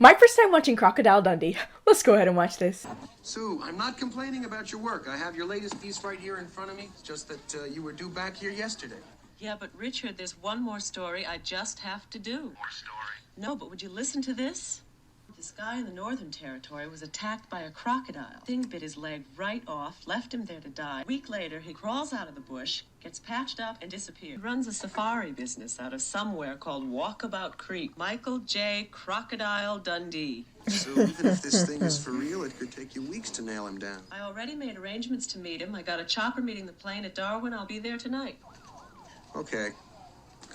My first time watching Crocodile Dundee. Let's go ahead and watch this. Sue, I'm not complaining about your work. I have your latest piece right here in front of me. It's just that you were due back here yesterday. Yeah, but Richard, there's one more story I just have to do. More story? No, but would you listen to this? This guy in the Northern Territory was attacked by a crocodile. Thing bit his leg right off, left him there to die. A week later, he crawls out of the bush, gets patched up, and disappears. He runs a safari business out of somewhere called Walkabout Creek. Michael J. Crocodile Dundee. So even if this thing is for real, it could take you weeks to nail him down. I already made arrangements to meet him. I got a chopper meeting the plane at Darwin. I'll be there tonight. Okay.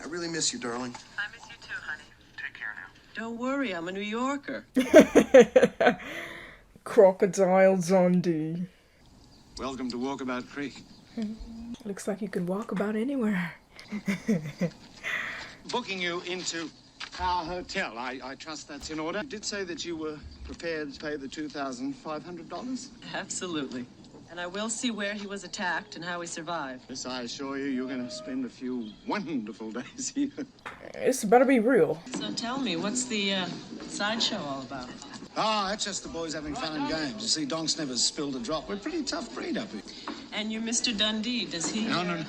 I really miss you, darling. I miss you too, honey. Take care now. Don't worry, I'm a New Yorker. Crocodile Dundee. Welcome to Walkabout Creek. Looks like you can walk about anywhere. Booking you into our hotel. I trust that's in order. You did say that you were prepared to pay the $2,500? Absolutely. And I will see where he was attacked and how he survived. Yes, I assure you, you're going to spend a few wonderful days here. It's better be real. So tell me, what's the sideshow all about? Ah, that's just the boys having fun and games. You see, Donk's never spilled a drop. We're a pretty tough breed up here. And you're Mr. Dundee, does he? No.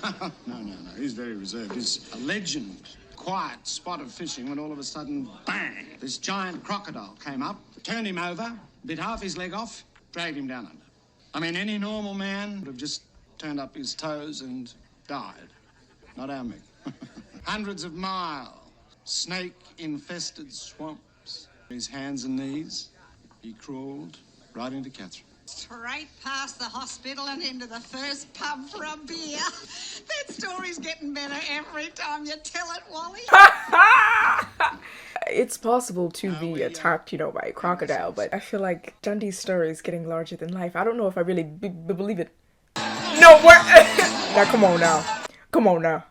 He's very reserved. He's a legend. Quiet spot of fishing when all of a sudden, bang! This giant crocodile came up, turned him over, bit half his leg off, dragged him down under. I mean, any normal man would have just turned up his toes and died. Not our Mick. Hundreds of miles, snake-infested swamps. His hands and knees, he crawled right into Catherine. Straight past the hospital and into the first pub for a beer. That story's getting better every time you tell it, Wally. It's possible to be attacked, by a crocodile, but I feel like Dundee's story is getting larger than life. I don't know if I really believe it. No, what? Now, come on now. Come on now.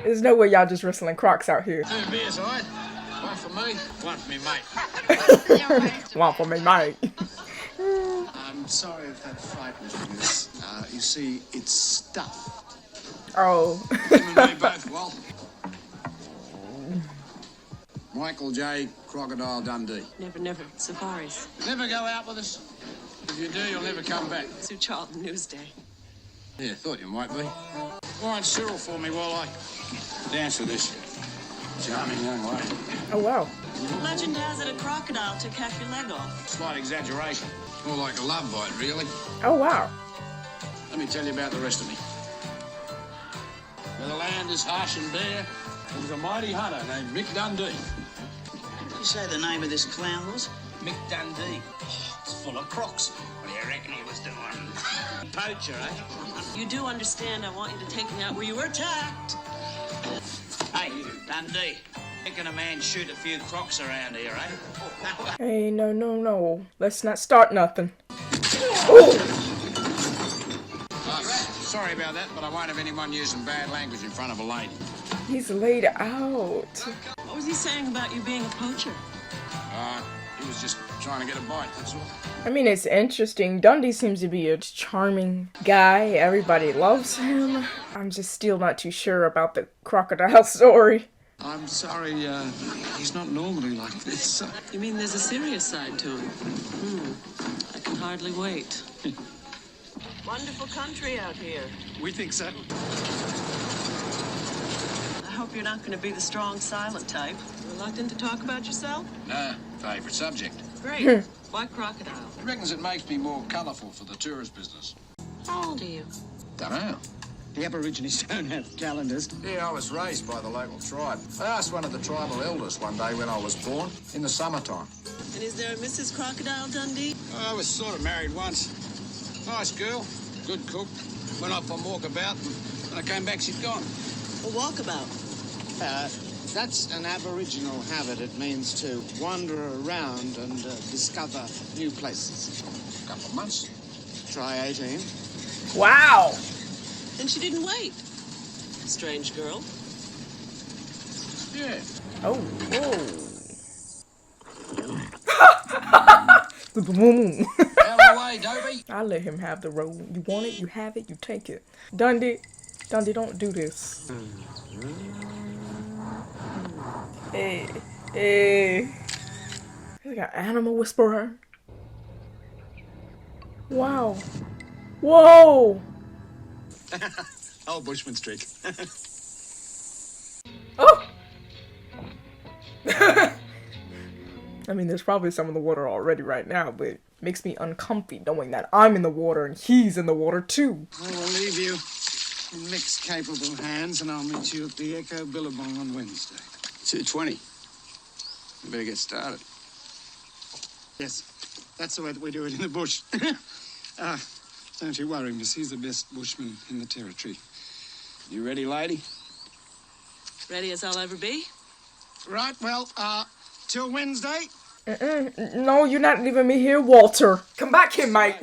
There's no way y'all just wrestling crocs out here. 2 beers, all right? One for me, one for me, mate. One for me, mate. I'm sorry if that frightens you, miss. You see, it's stuffed. Oh. Him and me both, Wal. Michael J. Crocodile Dundee. Never. Safaris. Never go out with us. If you do, you'll never come back. Sue Charlton Newsday. Yeah, thought you might be. Warrant Cyril for me while I dance with this charming young lady. Oh, wow. Legend has it a crocodile took half your leg off. Slight exaggeration. More like a love bite, really. Oh, wow. Let me tell you about the rest of me. Where the land is harsh and bare, there was a mighty hunter named Mick Dundee. You say the name of this clown was? Mick Dundee. Oh, it's full of crocs. What do you reckon he was doing? Poacher, eh? You do understand I want you to take me out where you were attacked. Hey, Dundee. Making a man shoot a few crocs around here, eh? Hey, no. Let's not start nothing. Oh! Sorry about that, but I won't have anyone using bad language in front of a lady. He's laid out. What was he saying about you being a poacher? He was just trying to get a bite, that's all. I mean, it's interesting. Dundee seems to be a charming guy. Everybody loves him. I'm just still not too sure about the crocodile story. I'm sorry, he's not normally like this. You mean there's a serious side to him? I can hardly wait. Wonderful country out here. We think so. I hope you're not going to be the strong, silent type. Reluctant to talk about yourself? Nah, favourite subject. Great. Why crocodile? He reckons it makes me more colourful for the tourist business. How old are you? Dunno. The Aborigines don't have calendars. Yeah, I was raised by the local tribe. I asked one of the tribal elders one day when I was born, in the summertime. And is there a Mrs. Crocodile Dundee? I was sort of married once. Nice girl, good cook. Went off on walkabout, and when I came back, she'd gone. A walkabout. That's an Aboriginal habit. It means to wander around and discover new places. Couple of months. Try 18. Wow. And she didn't wait. Strange girl. Yeah. Oh, whoa. Out away, Dopey. I'll let him have the role. You want it, you have it, you take it. Dundee, don't do this. Hey, hey. He's got animal whisperer. Wow. Whoa. Old bushman's trick. Oh. I mean, there's probably some in the water already right now, but it makes me uncomfy knowing that I'm in the water and he's in the water too. I will leave you in Mick's capable hands, and I'll meet you at the Echo Billabong on Wednesday. 2:20. We better get started. Yes, that's the way that we do it in the bush. Don't you worry, miss. He's the best bushman in the territory. You ready, lady? Ready as I'll ever be? Right, well, till Wednesday. No, you're not leaving me here, Walter. Come back here, Mike.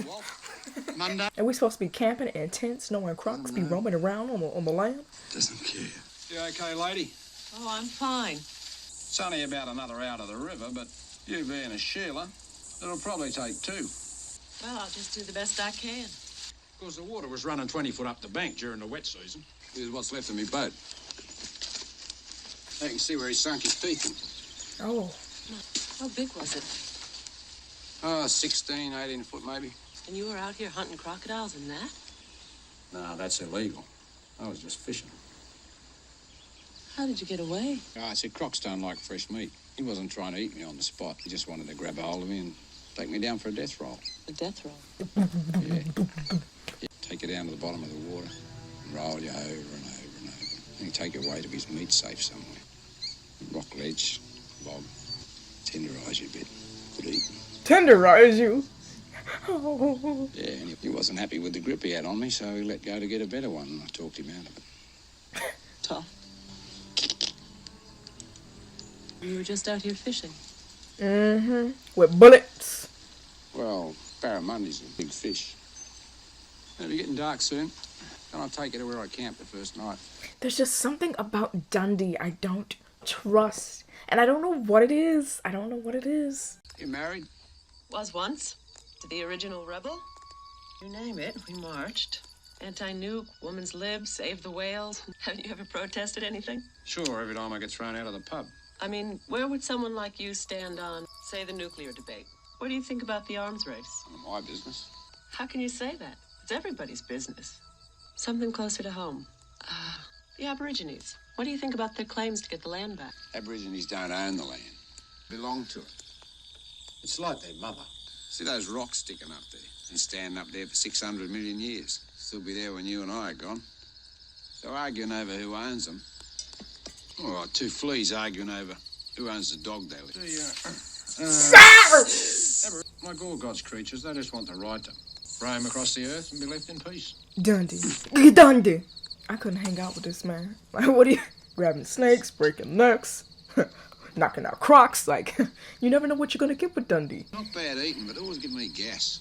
Monday. Are we supposed to be camping in tents, knowing crocs be roaming around on the land? Doesn't care. You okay, lady? Oh, I'm fine. It's only about another out of the river, but you being a Sheila, it'll probably take 2. Well, I'll just do the best I can. Of course, the water was running 20 foot up the bank during the wet season. Here's what's left of me boat. You can see where he sunk his teeth in. Oh. How big was it? 16, 18 foot maybe. And you were out here hunting crocodiles in that? No, that's illegal. I was just fishing. How did you get away? I said crocs don't like fresh meat. He wasn't trying to eat me on the spot. He just wanted to grab a hold of me and take me down for a death roll. A death roll? Yeah. Take you down to the bottom of the water and roll you over and over and over. And he take you away to his meat safe somewhere. Rock ledge, log, tenderise you a bit. Good eating. Tenderize you? Oh. Yeah, and he wasn't happy with the grip he had on me, so he let go to get a better one, and I talked him out of it. Tough. You were just out here fishing. Mm-hmm. With bullets. Well, barramundi's a big fish. It'll be getting dark soon. Then I'll take you to where I camped the first night. There's just something about Dundee I don't trust. And I don't know what it is. You married? Was once. To the original rebel. You name it, we marched. Anti-nuke, woman's lib, save the whales. Haven't you ever protested anything? Sure, every time I get thrown out of the pub. I mean, where would someone like you stand on, say, the nuclear debate? What do you think about the arms race? None of my business. How can you say that? It's everybody's business. Something closer to home. The Aborigines. What do you think about their claims to get the land back? Aborigines don't own the land. Belong to it. It's like their mother. See those rocks sticking up there? Been standing up there for 600 million years. Still be there when you and I are gone. They're arguing over who owns them. All right, 2 fleas arguing over who owns the dog they live. Like all God's creatures, they just want the right to roam across the earth and be left in peace. Dundee. I couldn't hang out with this man. Like, what are you... Grabbing snakes, breaking necks, knocking out crocs. Like, you never know what you're gonna get with Dundee. Not bad eating, but always give me gas.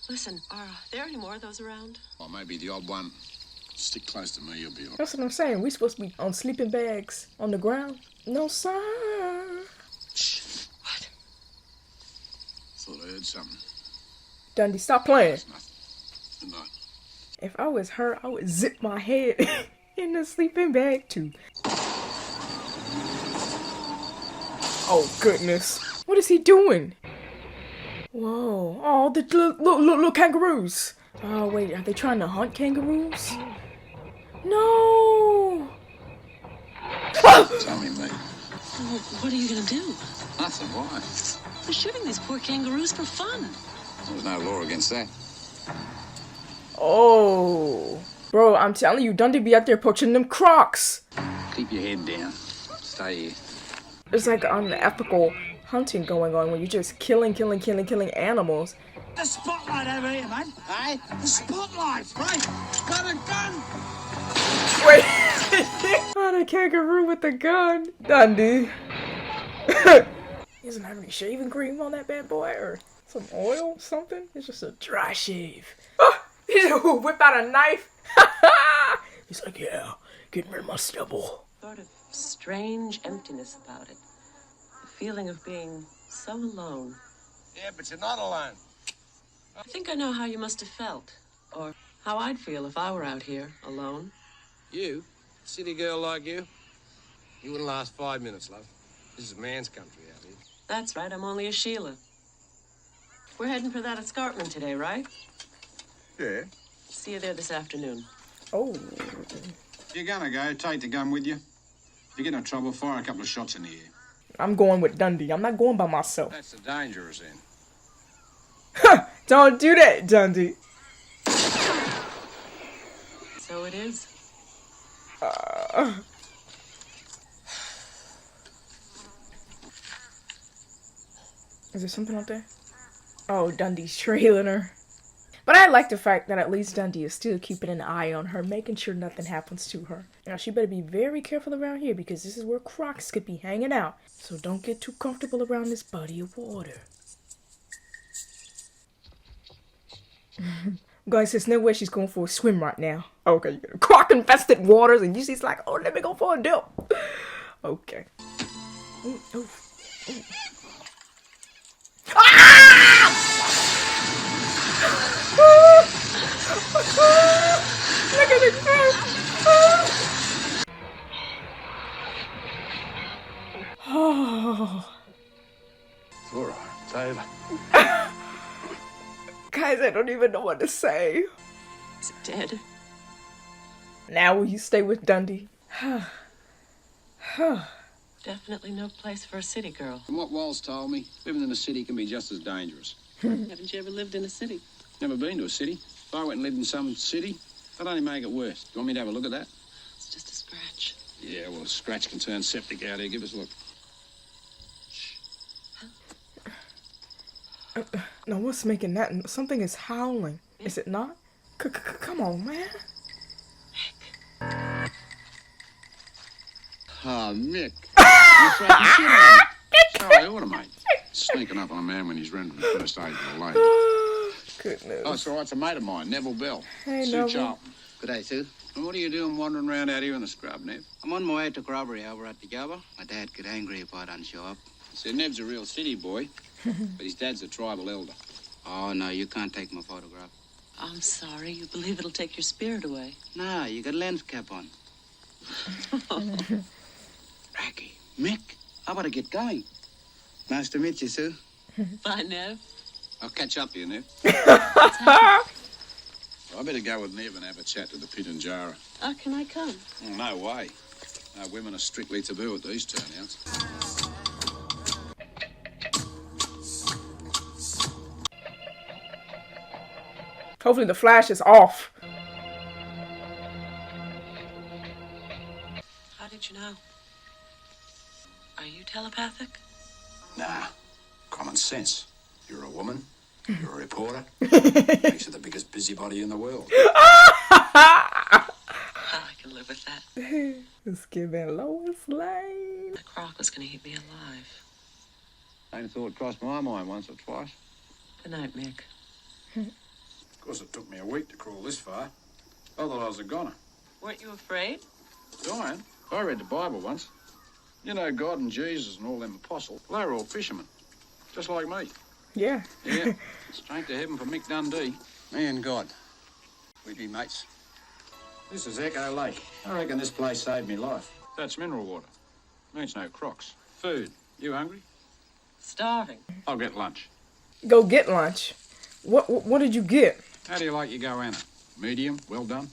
Listen, are there any more of those around? Or maybe the odd one. Stick close to me, you'll be all right. That's what I'm saying. We supposed to be on sleeping bags on the ground. No, sir. What? Thought I heard something. Dundee, stop playing. It's nothing. Good night. If I was her, I would zip my head in the sleeping bag too. Oh goodness. What is he doing? Whoa. Oh, the little kangaroos. Oh wait, are they trying to hunt kangaroos? No. Tell me, mate. Well, what are you gonna do? Nothing, why? We're shooting these poor kangaroos for fun. There's no law against that. Oh. Bro, I'm telling you, Dundee be out there poaching them crocs. Keep your head down. Stay here. There's like unethical hunting going on where you're just killing animals. The spotlight over here, mate. Hey, the spotlight. Right, got a gun. Wait. Oh, the kangaroo with the gun. Dundee. He doesn't have any shaving cream on that bad boy or some oil, something. It's just a dry shave. Oh, he just whip out a knife. He's like, yeah, getting rid of my stubble. Sort of strange emptiness about it. The feeling of being so alone. Yeah, but you're not alone. I think I know how you must have felt. Or how I'd feel if I were out here, alone. You? City girl like you? You wouldn't last 5 minutes, love. This is man's country out here. That's right, I'm only a Sheila. We're heading for that escarpment today, right? Yeah. See you there this afternoon. Oh. If you're gonna go, take the gun with you. If you get in trouble, fire a couple of shots in the air. I'm going with Dundee. I'm not going by myself. That's the dangerous end. Don't do that, Dundee. So it is. Is there something up there? Oh, Dundee's trailing her. But I like the fact that at least Dundee is still keeping an eye on her, making sure nothing happens to her. Now, she better be very careful around here because this is where crocs could be hanging out. So don't get too comfortable around this body of water. Guys, there's no way she's going for a swim right now. Okay, croc-infested waters, and she's like, oh, let me go for a dip. Okay. Ooh, ooh, ooh. Ah! Look at the Oh. It's all right. It's over. Guys, I don't even know what to say. Is it dead? Now will you stay with Dundee? Definitely no place for a city girl. From what Walls told me, living in a city can be just as dangerous. Haven't you ever lived in a city? Never been to a city. If I went and lived in some city, that'd only make it worse. You want me to have a look at that? It's just a scratch. Yeah, well, a scratch can turn septic out here. Give us a look. No, what's making that? Something is howling. Is it not? Come on, man. Ah, Mick. You're frightened shit out of me. Sorry, order, mate. Sneaking up on a man when he's rendering the first aid to the lady. Goodness. Oh, it's all right. It's a mate of mine, Neville Bell. Hey, Sue Neville. Charlton. Good day, Sue. And what are you doing wandering around out here in the scrub, Nev? I'm on my way to Corroboree over at the Gabba. My dad get angry if I don't show up. See, Nev's a real city boy, but his dad's a tribal elder. Oh, no, you can't take my photograph. I'm sorry, you believe it'll take your spirit away. Nah, you got a lens cap on. Racky, Mick, how about I get going? Nice to meet you, Sue. Bye, Nev. I'll catch up to you, Nev. I better go with Nev and have a chat to the Pitanjara. Oh, can I come? Oh, no way. No, women are strictly taboo at these turnouts. Hopefully the flash is off. How did you know? Are you telepathic? Nah, common sense. You're a woman. You're a reporter. Makes you the biggest busybody in the world. I can live with that. It's giving Lois Lane. The croc was gonna eat me alive. Same thought crossed my mind once or twice. Good night, Mick. Of course, it took me a week to crawl this far. I thought I was a goner. Weren't you afraid? Dying? I read the Bible once. You know, God and Jesus and all them apostles, they were all fishermen. Just like me. Yeah. Yeah. Straight to heaven for Mick Dundee. Me and God. We'd be mates. This is Echo Lake. I reckon this place saved me life. That's mineral water. Means no crocs. Food. You hungry? Starving. I'll get lunch. Go get lunch. What did you get? How do you like your goanna? Medium? Well done?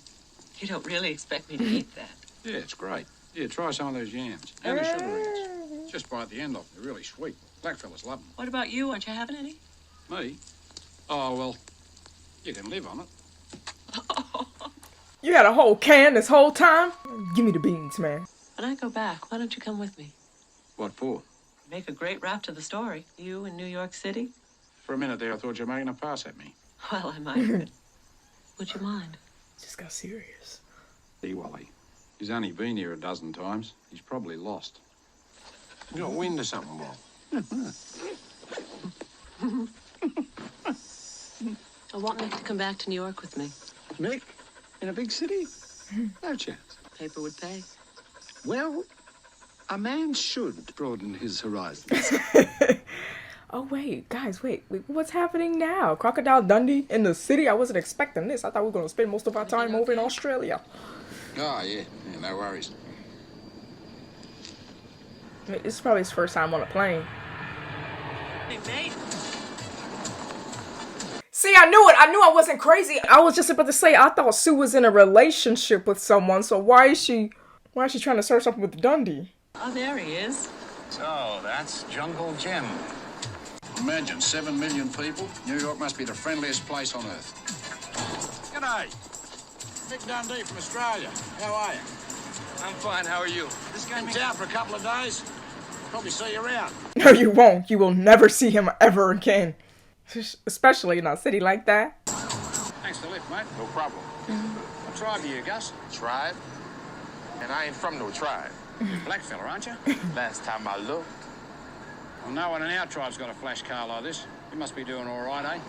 You don't really expect me to eat that. Yeah, it's great. Yeah, try some of those yams. And the sugar ants. Just bite the end off. They're really sweet. Blackfellas love them. What about you? Aren't you having any? Me? Oh, well, you can live on it. You had a whole can this whole time? Give me the beans, man. When I go back, why don't you come with me? What for? Make a great rap to the story. You in New York City? For a minute there, I thought you were making a pass at me. Well, I might have been. Would you mind? Just got serious. See, Wally, he's only been here a dozen times. He's probably lost. You got wind or something, Wal? I want Mick to come back to New York with me. Mick? In a big city? No chance. Paper would pay. Well, a man should broaden his horizons. Oh, wait. Guys, wait. What's happening now? Crocodile Dundee in the city? I wasn't expecting this. I thought we were going to spend most of our time over in Australia. Oh, yeah. No worries. I mean, this is probably his first time on a plane. Hey, mate. See, I knew it. I knew I wasn't crazy. I was just about to say, I thought Sue was in a relationship with someone, so why is she trying to start something with Dundee? Oh, there he is. So, that's Jungle Jim. Imagine 7 million people. New York must be the friendliest place on earth. G'day. Mick Dundee from Australia. How are you? I'm fine. How are you? Just came in town for a couple of days. Probably see you around. No, you won't. You will never see him ever again. Especially in a city like that. Thanks for the lift, mate. No problem. What tribe are you, Gus? Tribe? And I ain't from no tribe. Black fella, aren't you? Last time I looked. Well, no one in our tribe's got a flash car like this. You must be doing all right, eh?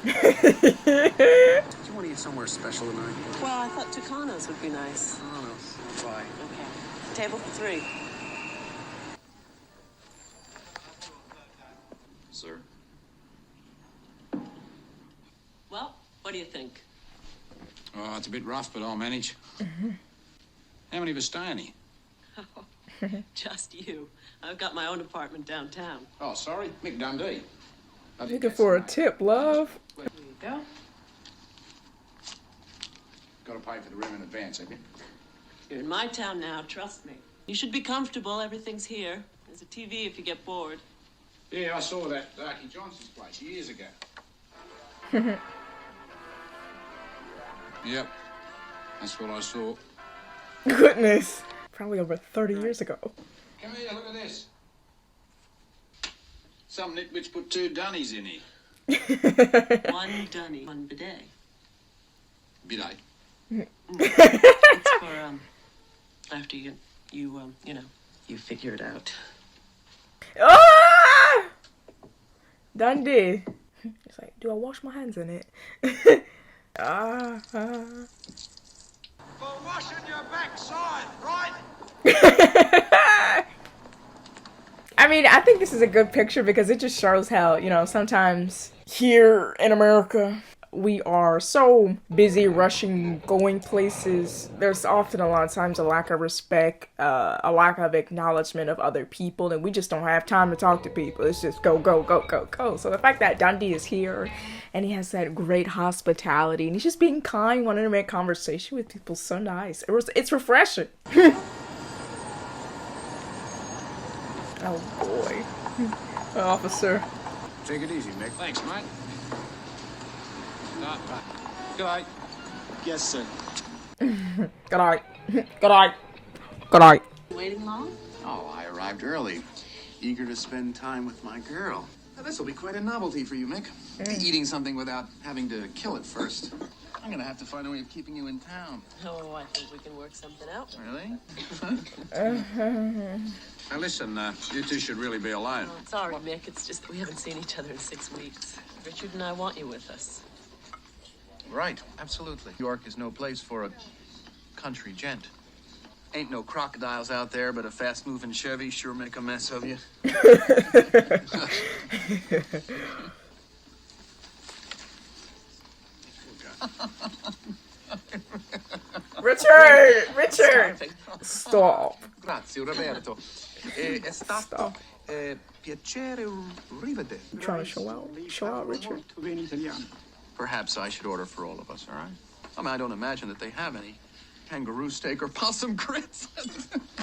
Do you want to eat somewhere special tonight? Well, I thought Tucanos would be nice. Oh, no. Why? Okay. Table for 3. Sir? Well, what do you think? Oh, it's a bit rough, but I'll manage. How many of us staying here? Just you. I've got my own apartment downtown. Oh, sorry, Mick Dundee. Looking for a tip, love. There you go. Got to pay for the room in advance, have you? You're in my town now, trust me. You should be comfortable. Everything's here. There's a TV if you get bored. Yeah, I saw that Darky Johnson's place years ago. Yep, that's what I saw. Goodness. Probably over 30 years ago. Come here, look at this. Some nitwits put 2 dunnies in here. One dunny, one bidet. Bidet. It's for, after you know, you figure it out. Ah! Dundee. He's like, do I wash my hands in it? For washing your backside, right? I mean, I think this is a good picture because it just shows how, you know, sometimes here in America, we are so busy rushing, going places. There's often a lot of times a lack of respect, a lack of acknowledgement of other people, and we just don't have time to talk to people. It's just go, go, go, go, go. So the fact that Dundee is here and he has that great hospitality and he's just being kind, wanting to make conversation with people, so nice. It's refreshing. Oh boy. Officer. Take it easy, Mick. Thanks, mate. Good night. Yes, sir. Good night. Good night. Good night. Waiting long? Oh, I arrived early. Eager to spend time with my girl. Now, this will be quite a novelty for you, Mick. Eating something without having to kill it first. I'm gonna have to find a way of keeping you in town. Oh, I think we can work something out. Really? Now listen, you two should really be alone. Oh, sorry, Mick. It's just that we haven't seen each other in 6 weeks. Richard and I want you with us. Right, absolutely. New York is no place for a country gent. Ain't no crocodiles out there, but a fast-moving Chevy sure make a mess of you. Richard! Stop. Grazie, Roberto. È stato piacere rivederti. You trying to show out, Richard? Perhaps I should order for all of us, all right? I mean, I don't imagine that they have any kangaroo steak or possum grits.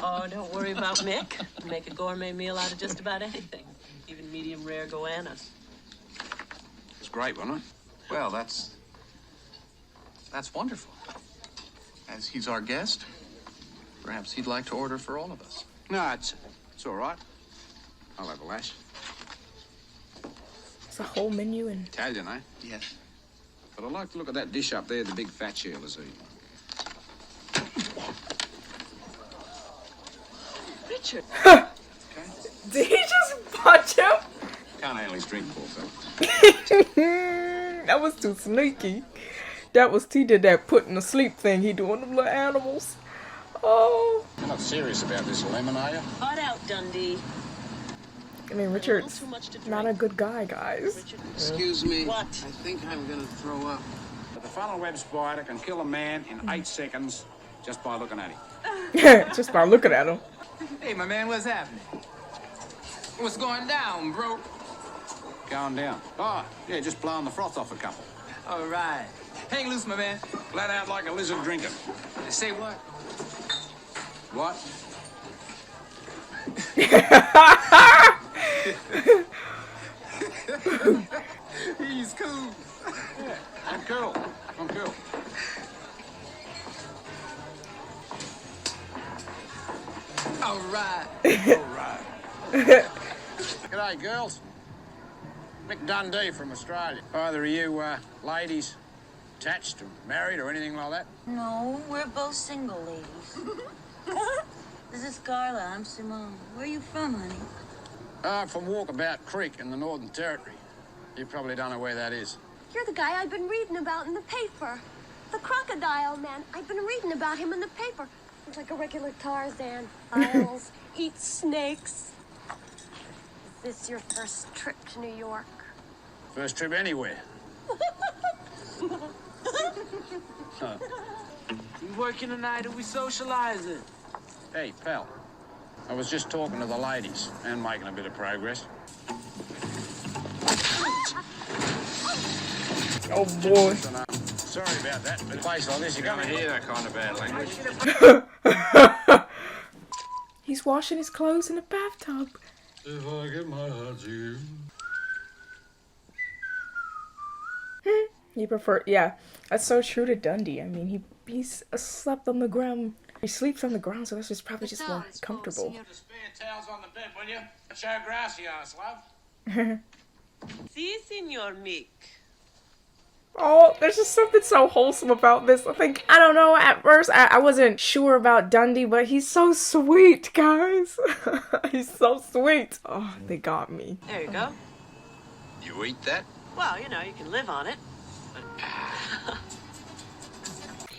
Oh, don't worry about Mick. Make a gourmet meal out of just about anything. Even medium rare goanna. It's great, wasn't it? Well, that's wonderful. As he's our guest, perhaps he'd like to order for all of us. No, it's all right. I'll have a lash. It's a whole menu and Italian, eh? Yes. But I'd like to look at that dish up there the big fat Sheila's eating. Richard. did he just punch him? Can't handle his drink, poor fella. That was too sneaky. That was he did that putting to sleep thing he doing them little animals. Oh. You're not serious about this lemon, are you? Hot out, Dundee. I mean, Richard's not a good guy, guys. Richard. Excuse me. What? I think I'm gonna throw up. But the funnel web spider can kill a man in 8 seconds just by looking at him. Just by looking at him. Hey, my man, what's happening? What's going down, bro? Going down. Oh, yeah, just blowing the froth off a couple. All right. Hang loose, my man. Flat out like a lizard drinking. Say what? What? He's cool. Yeah, I'm cool. I'm cool. All right. All right. G'day, girls. Mick Dundee from Australia. Either of you, ladies, attached or married or anything like that? No, we're both single ladies. This is Carla. I'm Simone. Where are you from, honey? I'm from Walkabout Creek in the Northern Territory. You probably don't know where that is. You're the guy I've been reading about in the paper. The crocodile man. I've been reading about him in the paper. Looks like a regular Tarzan. Isles, eats snakes. Is this your first trip to New York? First trip anywhere. We working tonight or we socializing? Hey, pal. I was just talking to the ladies and making a bit of progress. Oh boy. Sorry about that, but a place like this, you're gonna hear that kind of bad language. He's washing his clothes in the bathtub. If I get my heart to you. You prefer, yeah, that's so true to Dundee. I mean, he's slept on the ground. He sleeps on the ground, so that's just probably just more comfortable. The spare towels on the bed, will you? Show grass, you ass, love. Si, Senor Mick. Oh, there's just something so wholesome about this. I don't know, at first I wasn't sure about Dundee, but he's so sweet, guys. He's so sweet. Oh, they got me. There you go. You eat that? Well, you know, you can live on it.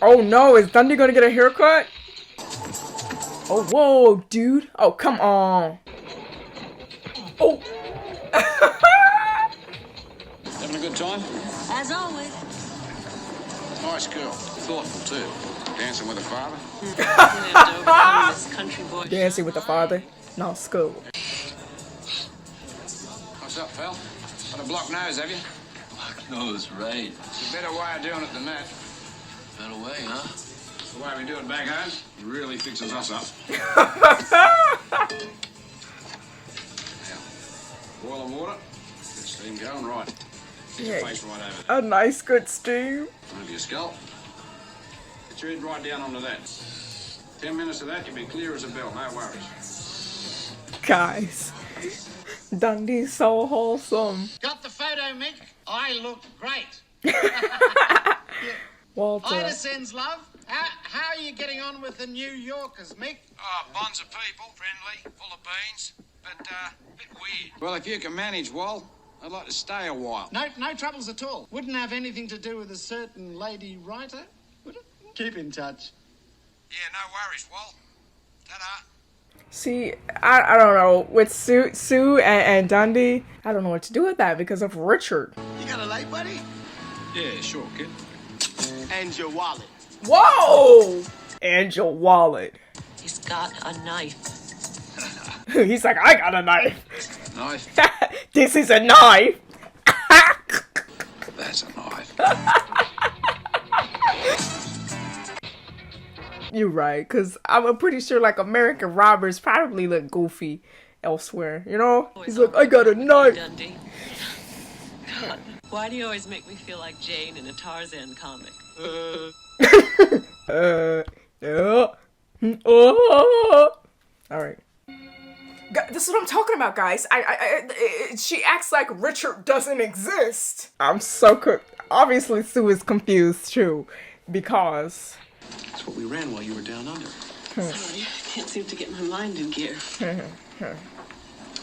Oh no, is Dundee gonna get a haircut? Oh, whoa, dude. Oh, come on. Oh. Having a good time? As always. Nice girl. Thoughtful, too. Dancing with her father? Dancing with the father? No, school. What's up, pal? Got a block nose, have you? Block nose, right. It's a better way of doing it than that. Better way, huh? It's the way we do it back home. It really fixes us up. Now, boil and water. Get steam going, right. Get your face right over there. A nice good stew. Over your scalp. Get your head right down onto that. 10 minutes of that, you'll be clear as a bell, no worries. Guys, Dundee's so wholesome. Got the photo, Mick? I look great. Walter. Ida sends love. How are you getting on with the New Yorkers, Mick? Oh, bonds of people, friendly, full of beans, but a bit weird. Well, if you can manage, Wal, I'd like to stay a while. No troubles at all. Wouldn't have anything to do with a certain lady writer, would it? Keep in touch. Yeah, no worries, Wal. Ta-da. See, I don't know. With Sue and Dundee, I don't know what to do with that because of Richard. You got a light, buddy? Yeah, sure, kid. And your wallet. Whoa! And your wallet. He's got a knife. He's like, I got a knife. Knife? This is a knife. That's a knife. You're right, because I'm pretty sure like American robbers probably look goofy elsewhere, you know? He's like, I got a knife. Dundee. God, why do you always make me feel like Jane in a Tarzan comic? Yeah. Oh. All right. This is what I'm talking about, guys. She acts like Richard doesn't exist. I'm so obviously Sue is confused too, because That's what we ran while you were down under. Sorry, I can't seem to get my mind in gear.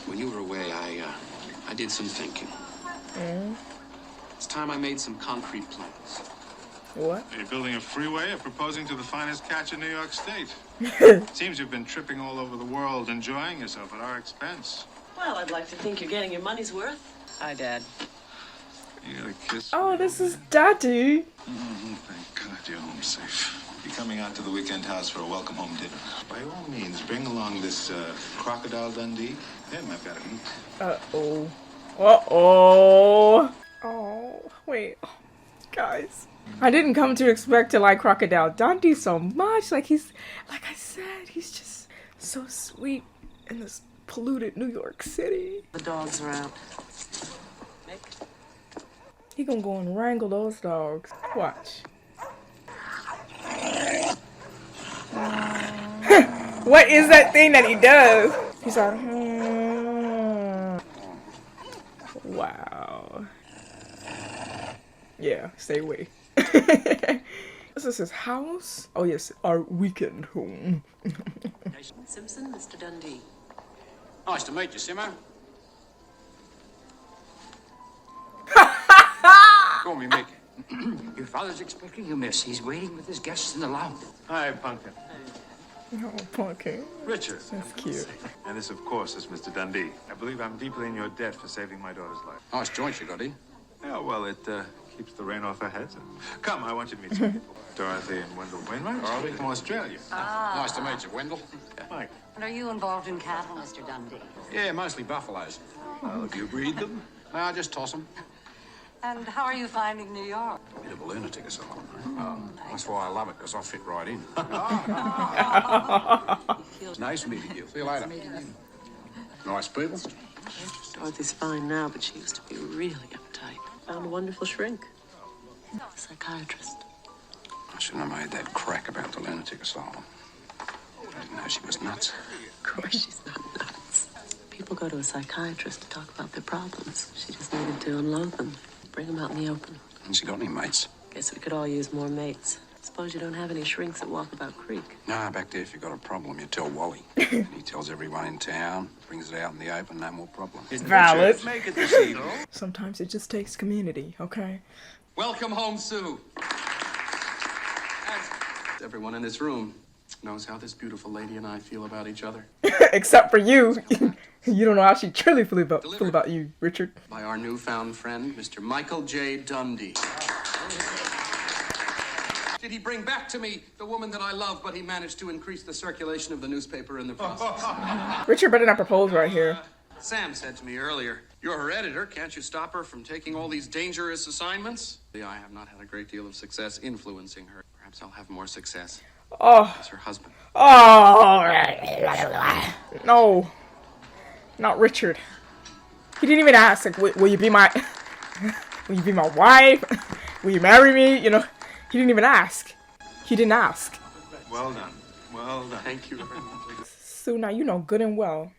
When you were away, I did some thinking. It's time I made some concrete plans. What? Are you building a freeway or proposing to the finest catch in New York State? Seems you've been tripping all over the world, enjoying yourself at our expense. Well, I'd like to think you're getting your money's worth. Hi, Dad. You got a kiss? Oh, this is Daddy. Thank God you're home safe. be coming out to the weekend house for a welcome home dinner. By all means, bring along this Crocodile Dundee. Him, I've got to meet. Uh-oh. Uh-oh. Oh, wait. Oh, guys. I didn't come to expect to like Crocodile Dundee so much. Like I said, he's just so sweet in this polluted New York City. The dogs are out. Nick? He gonna go and wrangle those dogs. Watch. What is that thing that he does? He's like, Wow. Yeah, stay away. This is his house? Oh yes, our weekend home. Simpson, Mr. Dundee. Nice to meet you, Simo. Call me Mick. Your father's expecting you, miss. He's waiting with his guests in the lounge. Hi, Pumpkin. Oh, Pumpkin. Richard. That's cute. And this, of course, is Mr. Dundee. I believe I'm deeply in your debt for saving my daughter's life. Nice joint you got, eh? Yeah, well, it keeps the rain off our heads. Come, I want you to meet some people. Dorothy and Wendell Wainwright. Dorothy from Australia. Nice to meet you, Wendell. Mike. And are you involved in cattle, Mr. Dundee? Yeah, mostly buffaloes. Well, if you breed them. I just toss them. And how are you finding New York? Bit of a lunatic asylum. That's why I love it, because I fit right in. Nice meeting you. See you later. Nice people. Dorothy's fine now, but she used to be really uptight. Found a wonderful shrink. A psychiatrist. I shouldn't have made that crack about the lunatic asylum. I didn't know she was nuts. Of course she's not nuts. People go to a psychiatrist to talk about their problems. She just needed to unload them. Bring them out in the open. Ain't she got any mates? Guess we could all use more mates. Suppose you don't have any shrinks at Walkabout Creek. Nah, back there, if you got a problem, you tell Wally. And he tells everyone in town, brings it out in the open, no more problem. Valid. Make it this evening. Sometimes it just takes community, okay? Welcome home, Sue. As everyone in this room knows how this beautiful lady and I feel about each other. Except for you. You don't know how she truly feel about you, Richard. By our newfound friend, Mr. Michael J. Dundee. Did he bring back to me the woman that I love, but he managed to increase the circulation of the newspaper in the process? Richard better not propose right here. Sam said to me earlier, you're her editor, can't you stop her from taking all these dangerous assignments? I have not had a great deal of success influencing her. Perhaps I'll have more success as her husband. Oh, no. Not Richard. He didn't even ask, like, will you be my wife? Will you marry me? You know, he didn't even ask. He didn't ask. Well done. Well done. Thank you very much. So now you know good and well.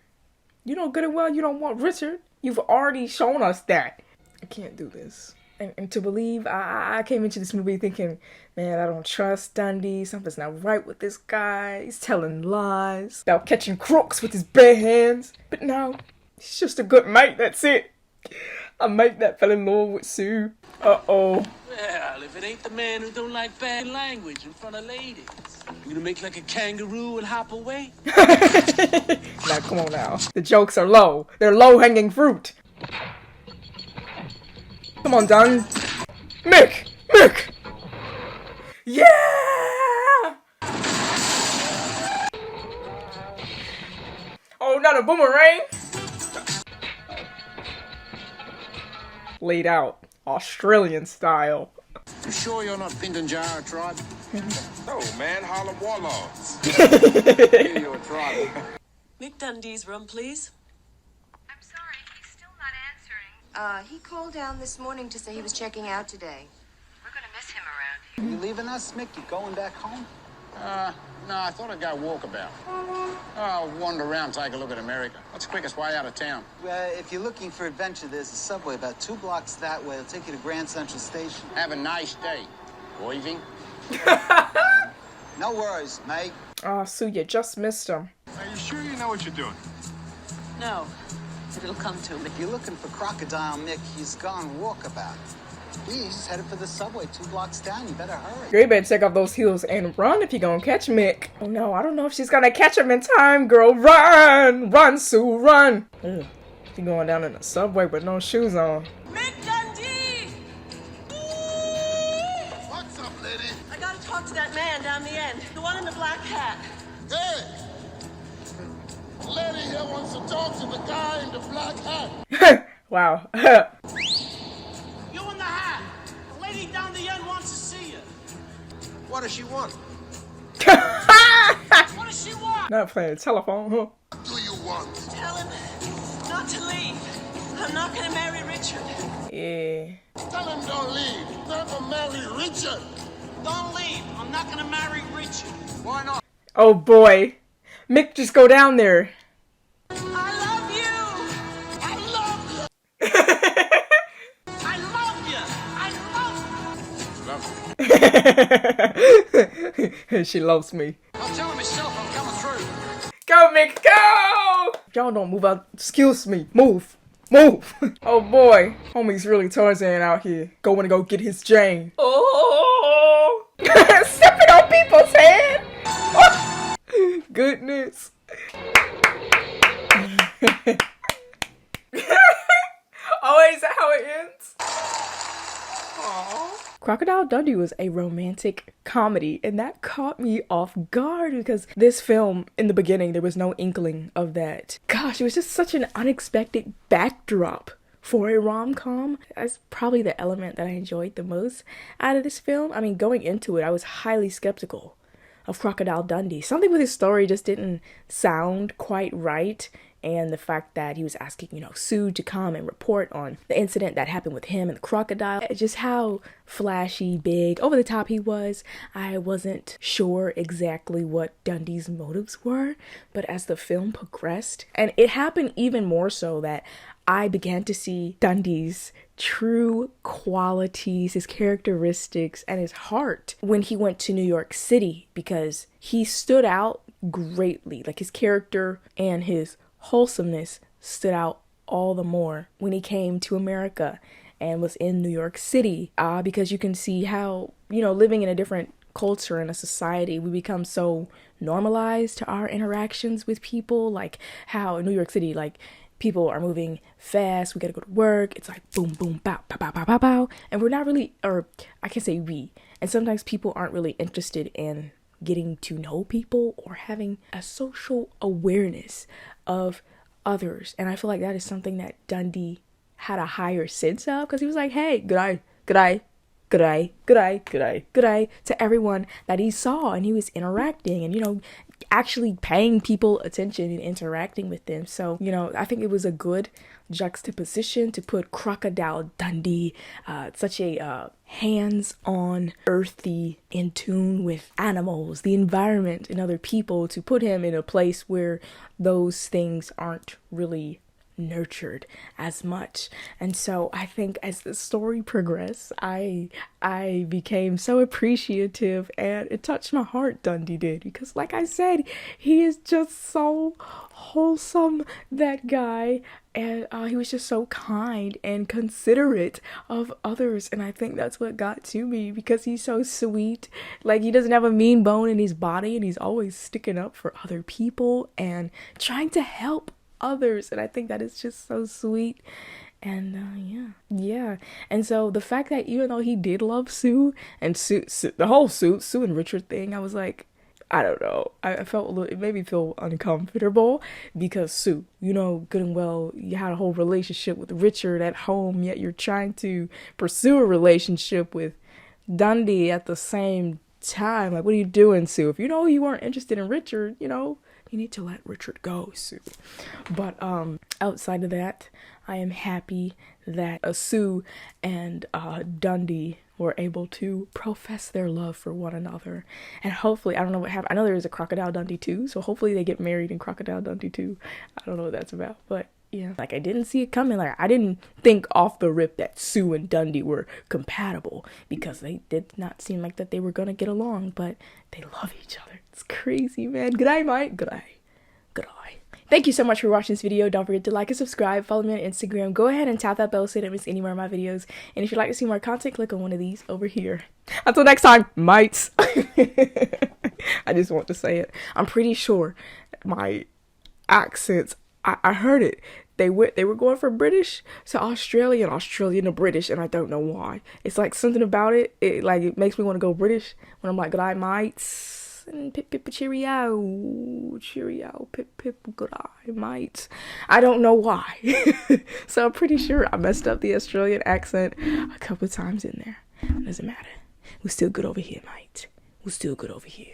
You know good and well you don't want Richard. You've already shown us that. I can't do this. And to believe, I came into this movie thinking, man, I don't trust Dundee. Something's not right with this guy. He's telling lies about catching crooks with his bare hands. But no, he's just a good mate, that's it. A mate that fell in love with Sue. Uh-oh. Well, if it ain't the man who don't like bad language in front of ladies, you gonna make like a kangaroo and hop away? Now, come on now. The jokes are low. They're low-hanging fruit. Come on, Don. Mick! Mick! Yeah! Oh, not a boomerang! Laid out. Australian style. You sure you're not Pindanjara tribe? No, man, Harlem Warlords. You're a tribe. Mick Dundee's room, please. I'm sorry, he's still not answering. He called down this morning to say he was checking out today. We're gonna miss him around here. You leaving us, Mick? You going back home? No, I thought I'd go walkabout. I'll wander around, take a look at America. What's the quickest way out of town? If you're looking for adventure, there's a subway about 2 blocks that way. It'll take you to Grand Central Station. Have a nice day. Weaving. No worries, mate. Oh, Sue, you just missed him. Are you sure you know what you're doing? No, but it'll come to me. If you're looking for Crocodile Mick, he's gone walkabout. He's headed for the subway 2 blocks down. You better hurry. You better take off those heels and run if you're gonna catch Mick. Oh no, I don't know if she's gonna catch him in time, girl. Run! Run, Sue, run! Ugh. She going down in the subway with no shoes on. Mick Dundee! What's up, lady? I gotta talk to that man down the end. The one in the black hat. Hey! The lady here wants to talk to the guy in the black hat. Wow. You in the hat. The lady down the end wants to see you. What does she want? What does she want? Not playing telephone, huh? What do you want? Tell him not to leave. I'm not gonna marry Richard. Yeah. Tell him don't leave. Never marry Richard. Don't leave. I'm not gonna marry Richard. Why not? Oh boy. Mick, just go down there. I love you. I love you. I love you. I love you. She loves me. I'll tell him myself I'm coming through. Go, Mick, go! Y'all don't move out. Excuse me. Move. Move. Oh boy. Homie's really Tarzan out here. Going to go get his Jane. Oh. Stepping on people's head. Oh. Goodness. Oh, is that how it ends? Aww. Crocodile Dundee was a romantic comedy, and that caught me off guard because this film, in the beginning, there was no inkling of that. Gosh, it was just such an unexpected backdrop for a rom-com. That's probably the element that I enjoyed the most out of this film. I mean, going into it, I was highly skeptical of Crocodile Dundee. Something with his story just didn't sound quite right. And the fact that he was asking, you know, Sue to come and report on the incident that happened with him and the crocodile. Just how flashy, big, over the top he was. I wasn't sure exactly what Dundee's motives were. But as the film progressed, and it happened even more so that I began to see Dundee's true qualities, his characteristics, and his heart when he went to New York City, because he stood out greatly. Like, his character and his wholesomeness stood out all the more when he came to America and was in New York City, because you can see how, you know, living in a different culture and a society, we become so normalized to our interactions with people. Like how in New York City, like, people are moving fast, we gotta go to work, it's like boom, boom, bow, pow, pow, pow, pow, pow, and we're not really, or I can say we, and sometimes people aren't really interested in getting to know people or having a social awareness of others. And I feel like that is something that Dundee had a higher sense of, because he was like, hey, good eye to everyone that he saw, and he was interacting and, you know, actually paying people attention and interacting with them. So, you know, I think it was a good juxtaposition to put Crocodile Dundee, such a hands-on, earthy, in tune with animals, the environment, and other people, to put him in a place where those things aren't really nurtured as much. And so I think as the story progressed, I became so appreciative, and it touched my heart, Dundee did, because like I said, he is just so wholesome, that guy, and he was just so kind and considerate of others. And I think that's what got to me, because he's so sweet. Like, he doesn't have a mean bone in his body, and he's always sticking up for other people and trying to help others, and I think that is just so sweet. And yeah, and so the fact that even though he did love Sue, and Sue the whole Sue and Richard thing, I was like, I don't know, I felt a little, it made me feel uncomfortable, because Sue, you know good and well, you had a whole relationship with Richard at home, yet you're trying to pursue a relationship with Dundee at the same time. Like, what are you doing, Sue? If you know you weren't interested in Richard, you know, you need to let Richard go, Sue. But outside of that, I am happy that Sue and Dundee were able to profess their love for one another. And hopefully, I don't know what happened. I know there is a Crocodile Dundee 2, so hopefully they get married in Crocodile Dundee 2. I don't know what that's about, but yeah. Like, I didn't see it coming. Like, I didn't think off the rip that Sue and Dundee were compatible, because they did not seem like that they were gonna get along, but they love each other. It's crazy, man. Good eye, Mike. Good eye. Good eye. Thank you so much for watching this video. Don't forget to like and subscribe. Follow me on Instagram. Go ahead and tap that bell so you don't miss any more of my videos. And if you'd like to see more content, click on one of these over here. Until next time, mates. I just want to say it. I'm pretty sure my accents, I heard it. they were going from British to Australian, Australian to British, and I don't know why. It's like something about it. It makes me want to go British when I'm like, good night, mates. And pip pip cheerio, pip pip good eye, mates. I don't know why. So I'm pretty sure I messed up the Australian accent a couple of times in there. It doesn't matter. We're still good over here, mate. We're still good over here.